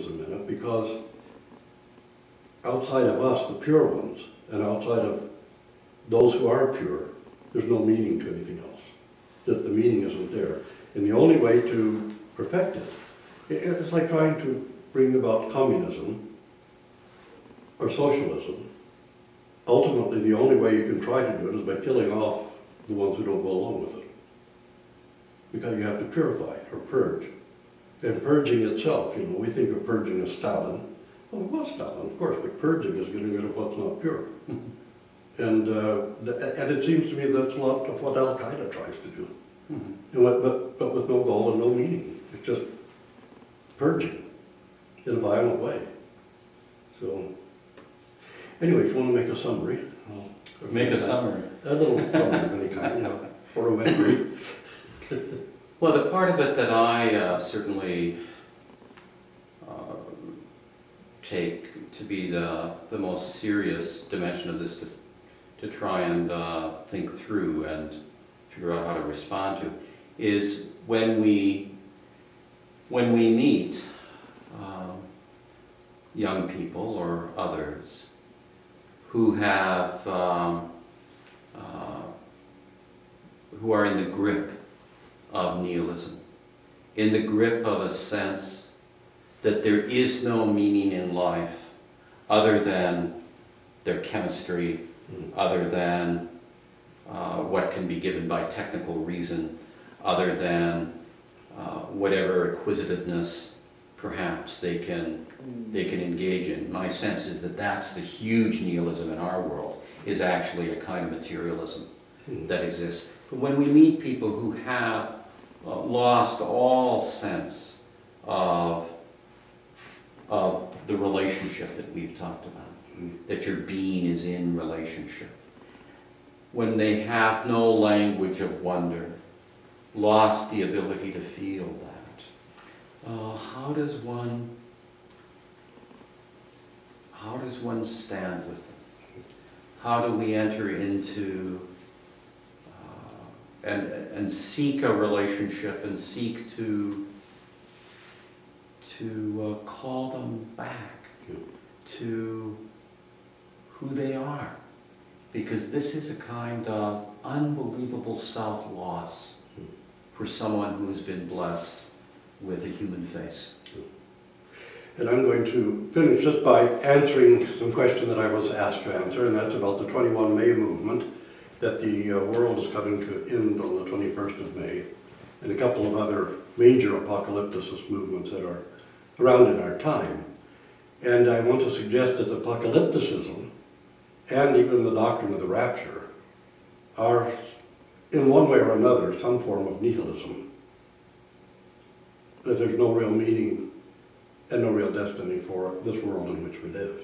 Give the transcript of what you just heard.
nihilism in it, because outside of us, the pure ones, and outside of those who are pure, there's no meaning to anything else. That the meaning isn't there. And the only way to perfect it, it's like trying to bring about communism or socialism. Ultimately, the only way you can try to do it is by killing off the ones who don't go along with it. Because you have to purify or purge. And purging itself, you know, we think of purging as Stalin. Well, it was Stalin, of course, but purging is getting rid of what's not pure. And it seems to me that's a lot of what Al-Qaeda tries to do. But with no goal and no meaning. It's just purging in a violent way. So, anyway, if you want to make a summary. Make a summary. A little summary of any kind, you know, or a memory. Well, the part of it that I certainly take to be the most serious dimension of this to try and think through and figure out how to respond to is when we meet young people or others who have who are in the grip of nihilism, in the grip of a sense that there is no meaning in life other than their chemistry, other than what can be given by technical reason, other than whatever acquisitiveness perhaps they can engage in. My sense is that that's the huge nihilism in our world, is actually a kind of materialism that exists. But when we meet people who have lost all sense of the relationship that we've talked about, that your being is in relationship, when they have no language of wonder, lost the ability to feel that, how does one stand with them? How do we enter into and seek a relationship and seek to call them back to who they are? Because this is a kind of unbelievable self-loss for someone who has been blessed with a human face. And I'm going to finish just by answering some question that I was asked to answer, and that's about the 21 May movement, that the world is coming to an end on the 21st of May, and a couple of other major apocalypticist movements that are around in our time. And I want to suggest that apocalypticism and even the doctrine of the rapture are, in one way or another, some form of nihilism. That there's no real meaning and no real destiny for this world in which we live.